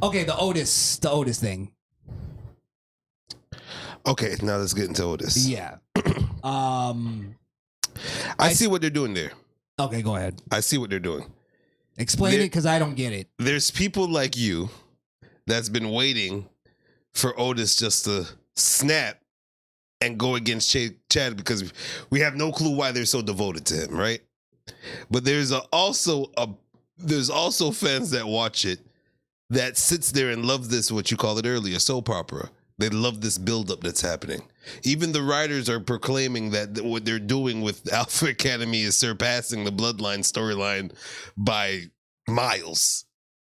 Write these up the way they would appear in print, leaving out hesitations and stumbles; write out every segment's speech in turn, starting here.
Okay, the Otis thing. Okay, now let's get into Otis. Yeah. I see what they're doing there. Okay, go ahead. I see what they're doing. Explain it, because I don't get it. There's people like you that's been waiting for Otis just to snap and go against Chad because we have no clue why they're so devoted to him, right? But there's also fans that watch it that sits there and love this, what you called it earlier, soap opera. They love this buildup that's happening. Even the writers are proclaiming that what they're doing with Alpha Academy is surpassing the Bloodline storyline by miles.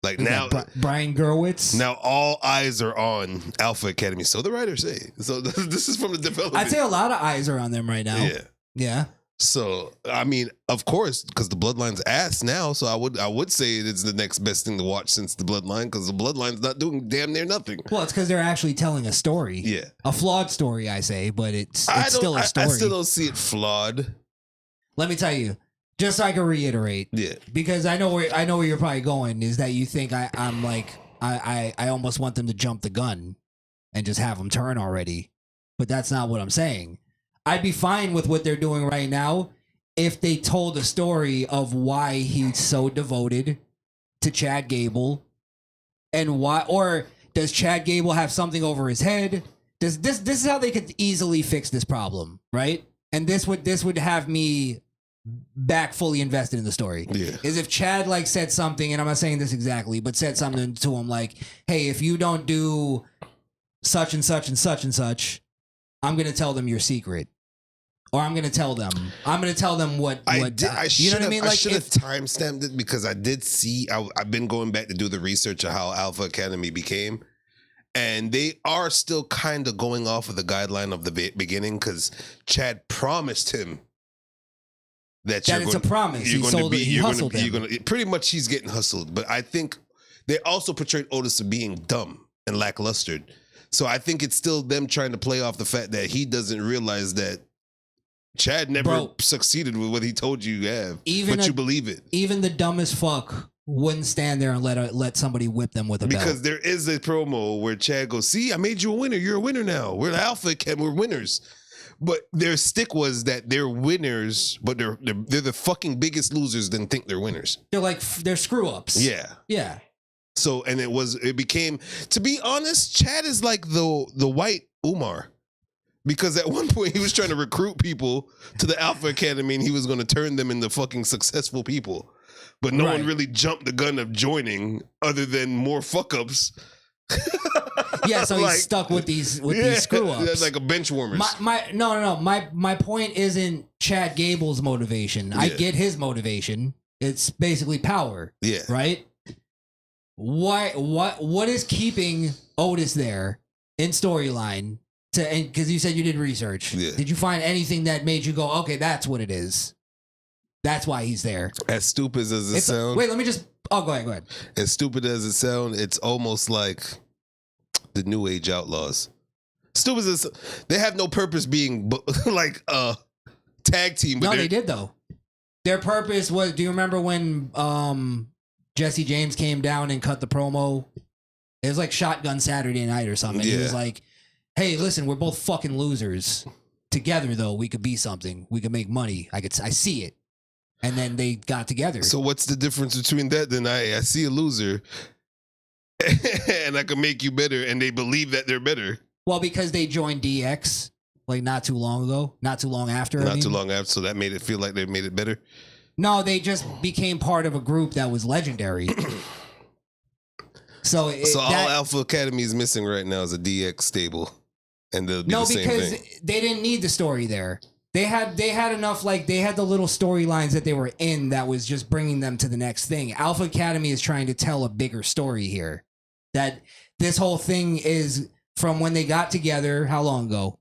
Like now, Brian Gerwitz. Now all eyes are on Alpha Academy. So the writers say. So this is from the development. I'd say a lot of eyes are on them right now. Yeah. Yeah. So I mean, of course, because the Bloodline's ass now. So I would say it's the next best thing to watch since the Bloodline, because the Bloodline's not doing damn near nothing. Well, it's because they're actually telling a story. Yeah. A flawed story, I say, but it's still a story. I still don't see it flawed. Let me tell you, just so I can reiterate. Yeah. Because I know where you're probably going, is that you think I'm like I almost want them to jump the gun and just have them turn already. But that's not what I'm saying. I'd be fine with what they're doing right now if they told a story of why he's so devoted to Chad Gable, and why, or does Chad Gable have something over his head? This is how they could easily fix this problem, right? And this would have me back fully invested in the story. Yeah. Is if Chad like said something, and I'm not saying this exactly, but said something to him like, "Hey, if you don't do such and such and such and such, I'm gonna tell them your secret." Or I'm gonna tell them what you know what I mean? Like, I should have timestamped it, because I did see. I've been going back to do the research of how Alpha Academy became, and they are still kind of going off of the guideline of the beginning, because Chad promised him that it's a promise. He hustled him. Pretty much, he's getting hustled. But I think they also portrayed Otis as being dumb and lacklustered. So I think it's still them trying to play off the fact that he doesn't realize that Chad never succeeded with what he told you have, but you believe it. Even the dumbest fuck wouldn't stand there and let somebody whip them with a belt. Because there is a promo where Chad goes, "See, I made you a winner. You're a winner now. We're the Alpha and we're winners." But their stick was that they're winners, but they're the fucking biggest losers than think they're winners. They're screw ups. Yeah. Yeah. So, and it became, to be honest, Chad is like the white Umar. Because at one point he was trying to recruit people to the Alpha Academy and he was going to turn them into fucking successful people. But no one really jumped the gun of joining, other than more fuck ups. Yeah, so he's stuck with these screw ups. That's like a bench warmers. No. My point isn't Chad Gable's motivation. Yeah. I get his motivation. It's basically power. Yeah. Right? What is keeping Otis there in storyline? Because you said you did research. Yeah. Did you find anything that made you go, okay, that's what it is? That's why he's there. As stupid as it sounds. Wait, let me just. Oh, go ahead. As stupid as it sounds, it's almost like the New Age Outlaws. Stupid as they have no purpose being like a tag team. But no, they did though. Their purpose was. Do you remember when Jesse James came down and cut the promo? It was like Shotgun Saturday Night or something. Yeah. He was like, "Hey, listen, we're both fucking losers. Together, though, we could be something. We could make money. I see it." And then they got together. So what's the difference between that? Then I see a loser, and I can make you better, and they believe that they're better. Well, because they joined DX like not too long ago, not too long after. Too long after, so that made it feel like they made it better. No, they just became part of a group that was legendary. So all Alpha Academy is missing right now is a DX stable. And they'll be the same thing. No, because they didn't need the story there. They had enough, like, they had the little storylines that they were in that was just bringing them to the next thing. Alpha Academy is trying to tell a bigger story here. That this whole thing is from when they got together, how long ago?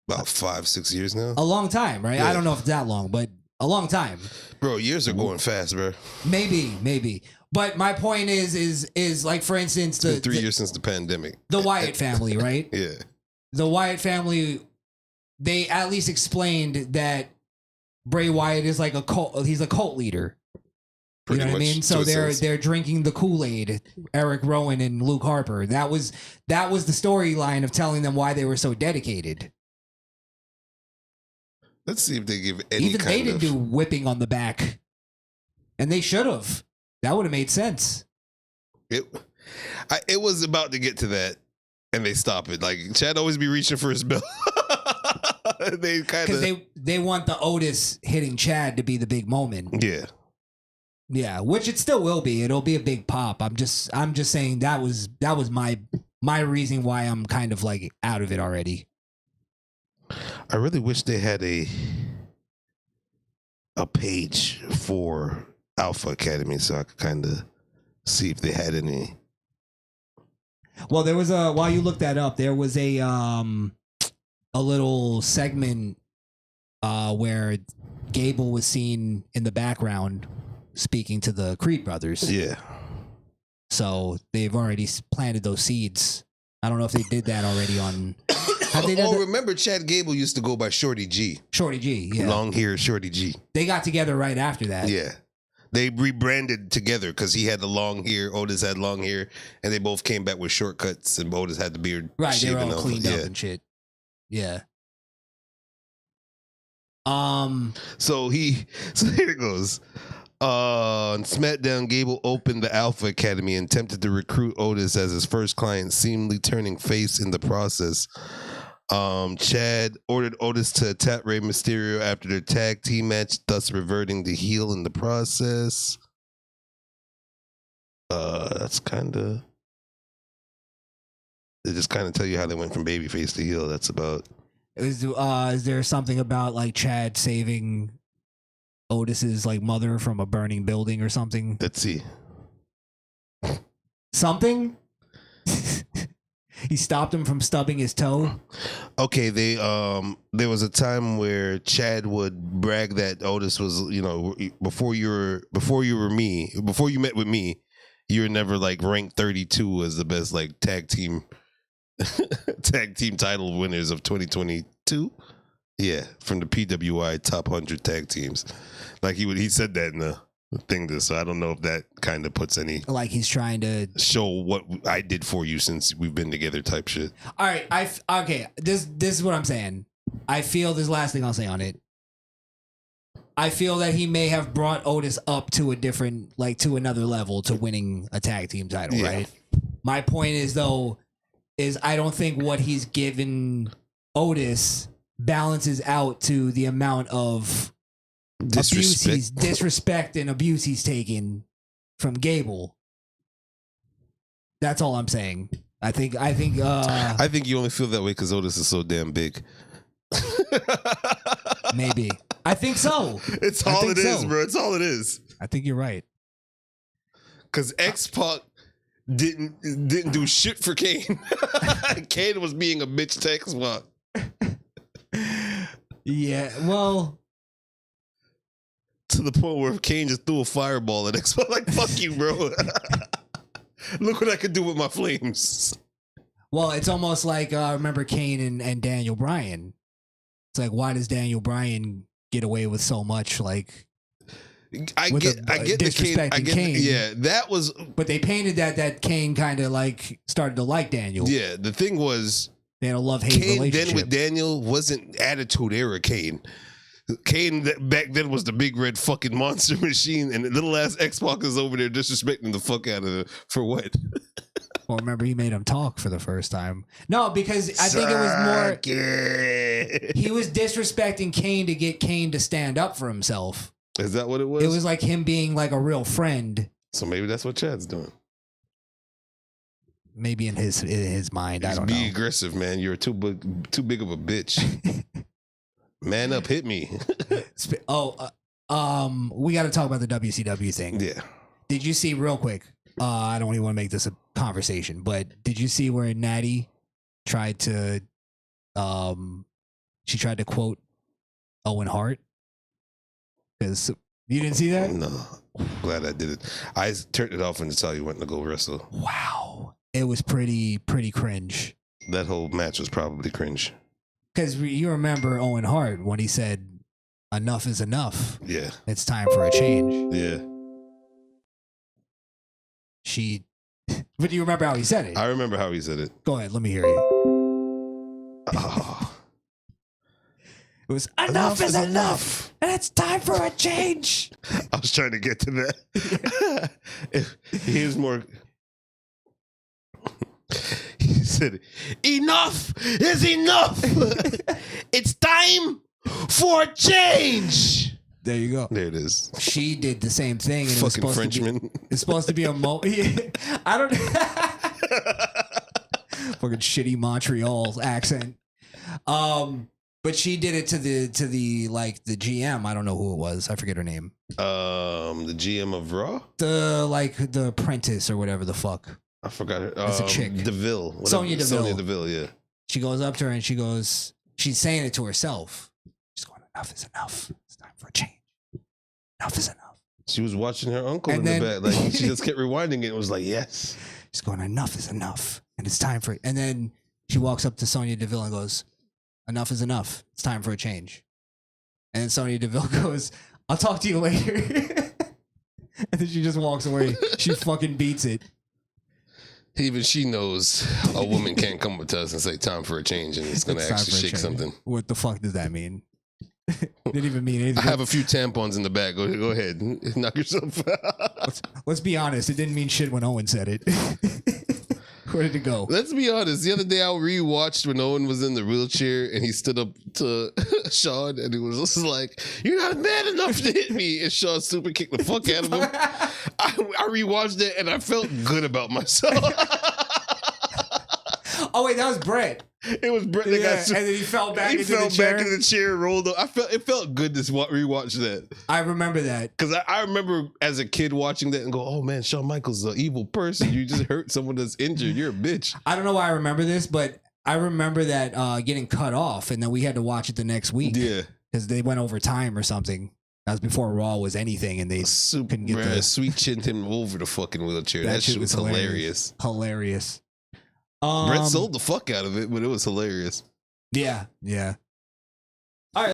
About 5-6 years now. A long time, right? Yeah. I don't know if it's that long, but a long time. Bro, years are going fast, bro. Maybe. But my point is like, for instance, it's been 3 years since the pandemic. The Wyatt family, right? Yeah. The Wyatt family, they at least explained that Bray Wyatt is like a cult. He's a cult leader. You know what I mean? So to a sense. they're drinking the Kool-Aid, Eric Rowan and Luke Harper. That was the storyline of telling them why they were so dedicated. Let's see if they give any Even kind they didn't of... do whipping on the back. And they should have. That would have made sense. It was about to get to that, and they stop it. Like, Chad always be reaching for his belt. They kind Because of... they want the Otis hitting Chad to be the big moment. Yeah. Yeah, which it still will be. It'll be a big pop. I'm just saying that was my reason why I'm kind of like out of it already. I really wish they had a page for Alpha Academy so I could kind of see if they had any. Well, there was while you look that up, there was a little segment where Gable was seen in the background speaking to the Creed brothers. Yeah. So they've already planted those seeds. I don't know if they did that already on. Have they done that? Remember Chad Gable used to go by Shorty G. Shorty G, yeah. Long hair Shorty G. They got together right after that. Yeah. They rebranded together because he had the long hair, Otis had long hair, and they both came back with shortcuts, and Otis had the beard. Right, they were all shaven off. cleaned Yeah. up and shit. Yeah. So here it goes. On SmackDown, Gable opened the Alpha Academy and attempted to recruit Otis as his first client, seemingly turning face in the process. Chad ordered Otis to attack Rey Mysterio after their tag team match, thus reverting the heel in the process. That's kind of... They just kind of tell you how they went from babyface to heel. That's about... Is there something about like Chad saving Otis's like mother from a burning building or something? Let's see. Something? He stopped him from stubbing his toe. Okay, they there was a time where Chad would brag that Otis was, before you met with me, you were never like ranked 32 as the best like tag team title winners of 2022. Yeah, from the PWI top 100 tag teams. Like he said that in the thing, so I don't know if that kind of puts any, like he's trying to show what I did for you since we've been together type shit. All right, okay. This is what I'm saying. I feel this last thing I'll say on it. I feel that he may have brought Otis up to a different, like to another level to winning a tag team title, Yeah. right? My point is though, is I don't think what he's given Otis balances out to the amount of disrespect and abuse he's taken from Gable. That's all I'm saying. I think you only feel that way because Otis is so damn big. Maybe. I think so. It's all it is, bro. It's all it is. I think you're right. Because X-Pac didn't do shit for Kane. Kane was being a bitch to X-Pac. Yeah, well, to the point where Kane just threw a fireball at X-Pac. Like, fuck you, bro. Look what I could do with my flames. Well, it's almost like remember Kane and Daniel Bryan. It's like, why does Daniel Bryan get away with so much? Like, I get the Kane. Yeah, that was. But they painted that Kane kind of like started to like Daniel. Yeah, the thing was, they had a love-hate Kane relationship. then with Daniel wasn't Attitude Era Kane. Kane back then was the big red fucking monster machine, and the little ass X-Pac is over there disrespecting the fuck out of it. For what? Well, remember he made him talk for the first time. No, because I think it was more. He was disrespecting Kane to get Kane to stand up for himself. Is that what it was? It was like him being like a real friend. So maybe that's what Chad's doing. Maybe in his mind, I don't know. Be aggressive, man. You're too big of a bitch. Man up, hit me. We got to talk about the WCW thing. Yeah. Did you see real quick? I don't even want to make this a conversation, but did you see where Natty tried to, she tried to quote Owen Hart? Because you didn't see that? No. Glad I did it. I turned it off when the tell you went to go wrestle. Wow. It was pretty cringe. That whole match was probably cringe. Because you remember Owen Hart when he said, "Enough is enough. Yeah. It's time for a change." Yeah. she. But do you remember how he said it? I remember how he said it. Go ahead, let me hear you. Oh. It was enough is enough, and it's time for a change. I was trying to get to that. Here's more. He said, "Enough is enough. It's time for a change." There you go. There it is. She did the same thing, and Fucking Frenchman. It's supposed to be a I don't. Fucking shitty Montreal accent. But she did it to the like the GM. I don't know who it was. I forget her name. The GM of Raw. The apprentice or whatever the fuck. I forgot her. It's a chick. DeVille. Whatever. Sonya Deville. Sonya Deville. Yeah. She goes up to her and she goes. She's saying it to herself. She's going, "Enough is enough. It's time for a change. Enough is enough." She was watching her uncle And in then- the back. Like she just kept rewinding it. It was like, yes. She's going, "Enough is enough, and it's time for it." And then she walks up to Sonya Deville and goes, "Enough is enough. It's time for a change." And then Sonya Deville goes, "I'll talk to you later." And then she just walks away. She fucking beats it. Even she knows a woman can't come up to us and say time for a change and it's going to It's time actually for a shake change. something. What the fuck does that mean? Didn't even mean anything. I have a few tampons in the back. Go ahead. Knock yourself out. Let's be honest. It didn't mean shit when Owen said it. Where did it go? Let's be honest. The other day I rewatched when Owen was in the wheelchair and he stood up to Sean and he was just like, "You're not man enough to hit me." And Sean super kicked the fuck out of him. I rewatched it and I felt good about myself. Oh wait, that was Brett. It was Brett that got and then he fell back he into fell the chair. back into the chair, rolled up. It felt good to rewatch that. I remember that. Because I remember as a kid watching that and go, "Oh man, Shawn Michaels is an evil person. You just hurt someone that's injured. You're a bitch." I don't know why I remember this, but I remember that getting cut off, and then we had to watch it the next week. Yeah. Because they went over time or something. That was before Raw was anything, and they Super couldn't get the sweet chinned him over the fucking wheelchair. That shit was hilarious. Hilarious. Brett sold the fuck out of it, but it was hilarious. Yeah, yeah.